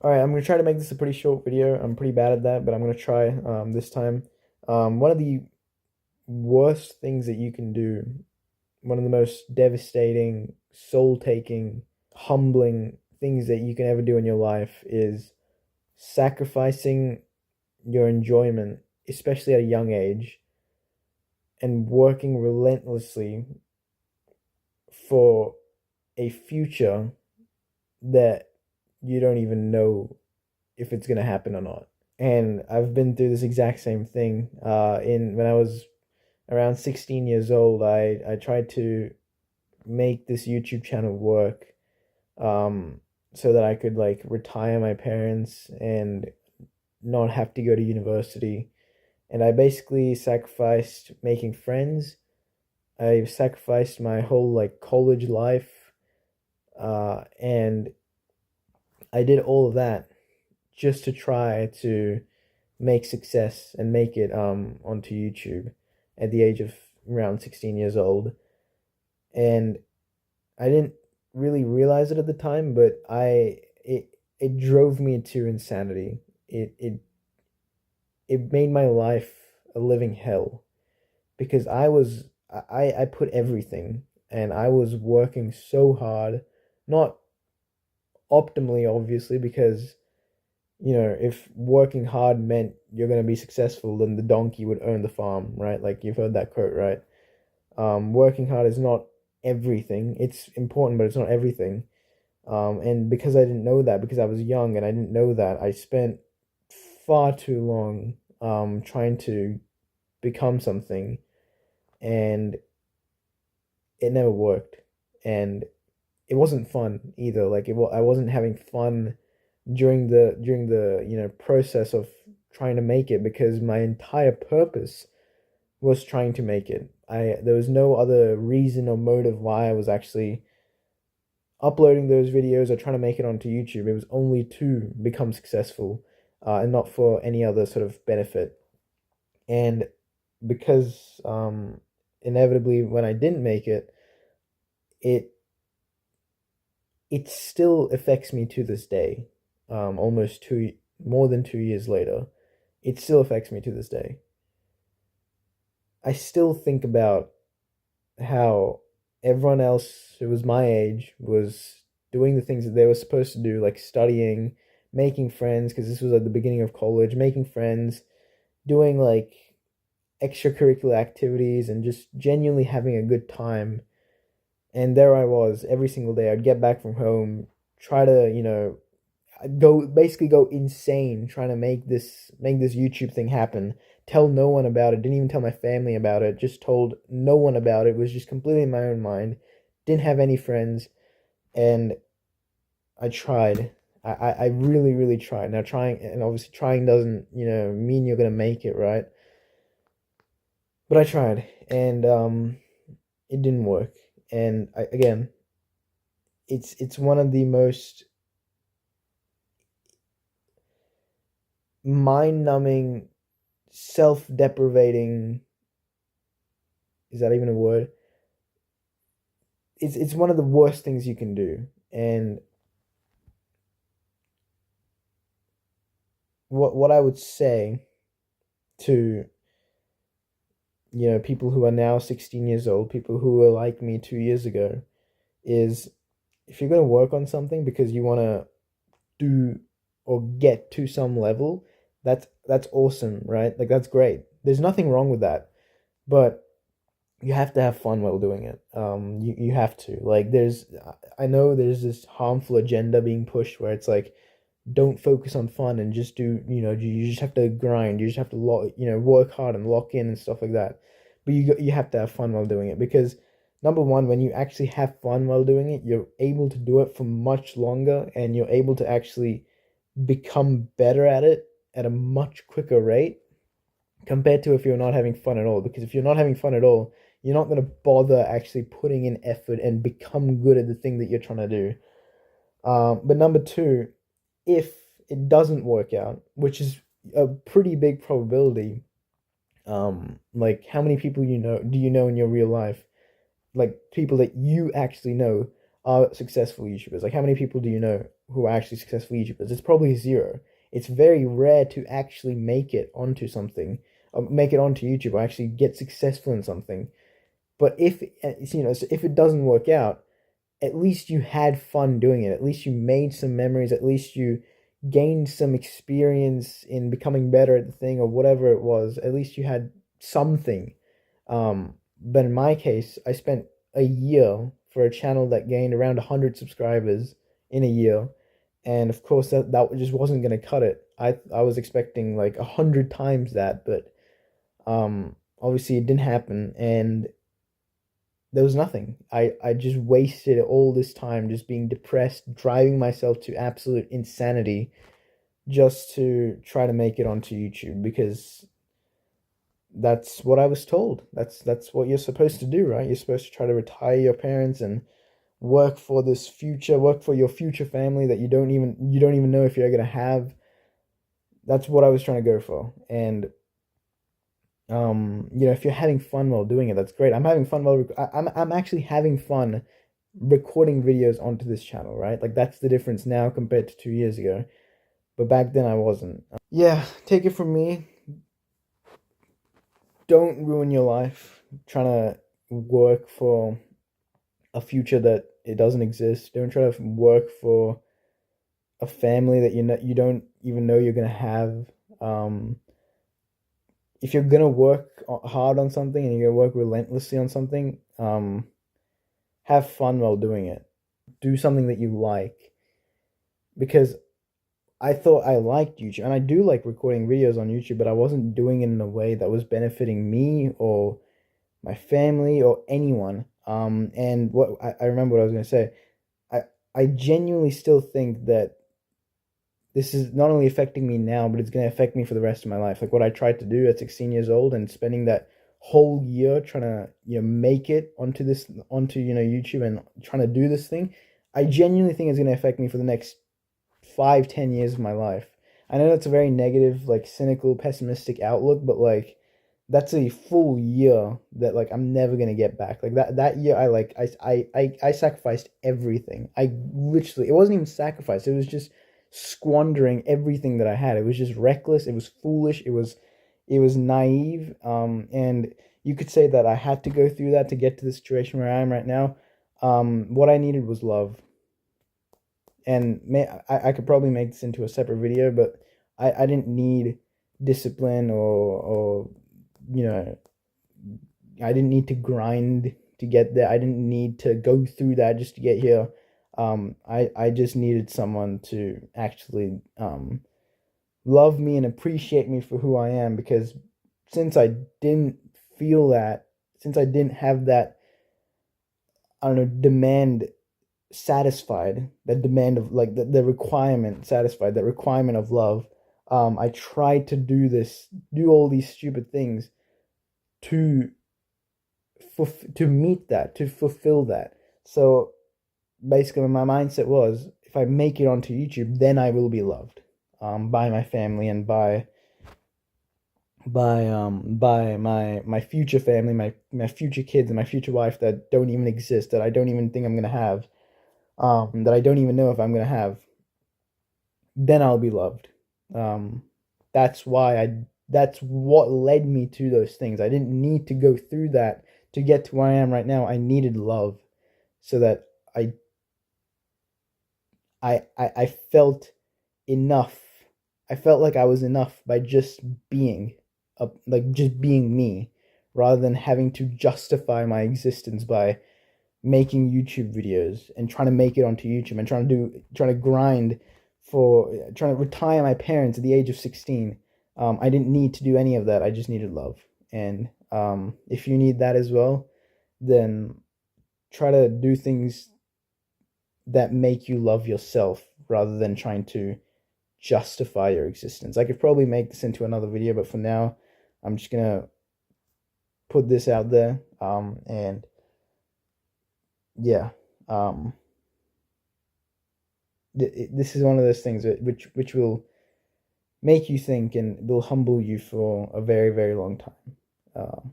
All right, I'm gonna try to make this a pretty short video. I'm pretty bad at that, but I'm gonna try this time. One of the worst things that you can do, one of the most devastating, soul-taking, humbling things that you can ever do in your life is sacrificing your enjoyment, especially at a young age, and working relentlessly for a future that you don't even know if it's gonna happen or not. And I've been through this exact same thing. In when I was around 16 years old, I tried to make this YouTube channel work, um, so that I could like retire my parents and not have to go to university. And I basically sacrificed making friends. I sacrificed my whole like college life, and I did all of that just to try to make success and make it onto YouTube at the age of around 16 years old. And I didn't really realize it at the time, but it drove me to insanity. It made my life a living hell because I put everything, and I was working so hard, not optimally obviously, because if working hard meant you're going to be successful, then the donkey would own the farm, right? Like you've heard that quote, right? Working hard is not everything. It's important, but it's not everything. And because I didn't know that, because I was young and I didn't know that, I spent far too long trying to become something, and it never worked. And it wasn't fun either. Like I wasn't having fun during the process of trying to make it, because my entire purpose was trying to make it. There was no other reason or motive why I was actually uploading those videos or trying to make it onto YouTube. It was only to become successful, and not for any other sort of benefit. And because inevitably when I didn't make it, it it still affects me to this day. Almost more than 2 years later, it still affects me to this day. I still think about how everyone else who was my age was doing the things that they were supposed to do, like studying, making friends, because this was at the beginning of college, making friends, doing like extracurricular activities, and just genuinely having a good time. And there I was every single day. I'd get back from home, try to, go insane trying to make this YouTube thing happen. Tell no one about it. Didn't even tell my family about it. Just told no one about it. Was just completely in my own mind. Didn't have any friends, and I tried. I really really tried. Now trying, and obviously trying doesn't mean you're gonna make it, right? But I tried, and it didn't work. And again, it's one of the most mind-numbing, self-deprivating, is that even a word? It's one of the worst things you can do. And what I would say to people who are now 16 years old, people who were like me 2 years ago, is if you're going to work on something because you want to do or get to some level, that's awesome, right? Like that's great. There's nothing wrong with that. But you have to have fun while doing it. You have to. Like I know there's this harmful agenda being pushed where it's like, don't focus on fun and just do, you just have to grind. You just have to work hard and lock in and stuff like that. But you have to have fun while doing it, because number one, when you actually have fun while doing it, you're able to do it for much longer, and you're able to actually become better at it at a much quicker rate compared to if you're not having fun at all. Because if you're not having fun at all, you're not going to bother actually putting in effort and become good at the thing that you're trying to do. But number two, if it doesn't work out, which is a pretty big probability, like how many people do you know in your real life, like people that you actually know are successful YouTubers? Like how many people do you know who are actually successful YouTubers. It's probably zero. It's very rare to actually make it onto something, or make it onto YouTube, or actually get successful in something. But if it doesn't work out, at least you had fun doing it. At least you made some memories. At least you gained some experience in becoming better at the thing or whatever it was. At least you had something. But in my case, I spent a year for a channel that gained around 100 subscribers in a year. And of course, that just wasn't going to cut it. I was expecting like 100 times that, but obviously it didn't happen. And there was nothing. I just wasted all this time just being depressed, driving myself to absolute insanity just to try to make it onto YouTube, because that's what I was told. That's what you're supposed to do, right? You're supposed to try to retire your parents and work for your future family that you don't even know if you're gonna have. That's what I was trying to go for. And if you're having fun while doing it, that's great. I'm having fun I'm actually having fun recording videos onto this channel, right? Like, that's the difference now compared to 2 years ago. But back then I wasn't. Yeah, take it from me. Don't ruin your life trying to work for a future that it doesn't exist. Don't try to work for a family that you don't even know you're gonna have. Um, if you're gonna work hard on something and you're gonna work relentlessly on something, have fun while doing it. Do something that you like, because I thought I liked YouTube, and I do like recording videos on YouTube, but I wasn't doing it in a way that was benefiting me or my family or anyone. And what I remember what I was going to say. I I genuinely still think that this is not only affecting me now, but it's going to affect me for the rest of my life. Like what I tried to do at 16 years old and spending that whole year trying to make it onto YouTube and trying to do this thing. I genuinely think it's going to affect me for the next 5-10 years of my life. I know that's a very negative, like cynical, pessimistic outlook, but like that's a full year that like I'm never gonna get back. Like that year, I sacrificed everything. I literally, it wasn't even sacrifice. It was just squandering everything that I had. It was just reckless. It was foolish. It was naive. And you could say that I had to go through that to get to the situation where I am right now. What I needed was love. And I could probably make this into a separate video, but I didn't need discipline or you know I didn't need to grind to get there. I didn't need to go through that just to get here. I just needed someone to actually love me and appreciate me for who I am, because since I didn't feel that, since I didn't have that, I don't know, demand satisfied, that demand of like the requirement satisfied, that requirement of love, I tried to do all these stupid things to to meet that, to fulfill that. So basically my mindset was, if I make it onto YouTube, then I will be loved by my family and by my future family, my future kids and my future wife that don't even exist, that I don't even think I'm gonna have, that I don't even know if I'm gonna have. Then I'll be loved. Um, that's what led me to those things. I didn't need to go through that to get to where I am right now. I needed love so that I felt enough. I felt like I was enough by just being just being me, rather than having to justify my existence by making YouTube videos and trying to make it onto YouTube and trying to grind for trying to retire my parents at the age of 16. I didn't need to do any of that. I just needed love. And if you need that as well, then try to do things that make you love yourself rather than trying to justify your existence. I could probably make this into another video, but for now, I'm just gonna put this out there. And yeah, this is one of those things which will make you think and will humble you for a very, very long time.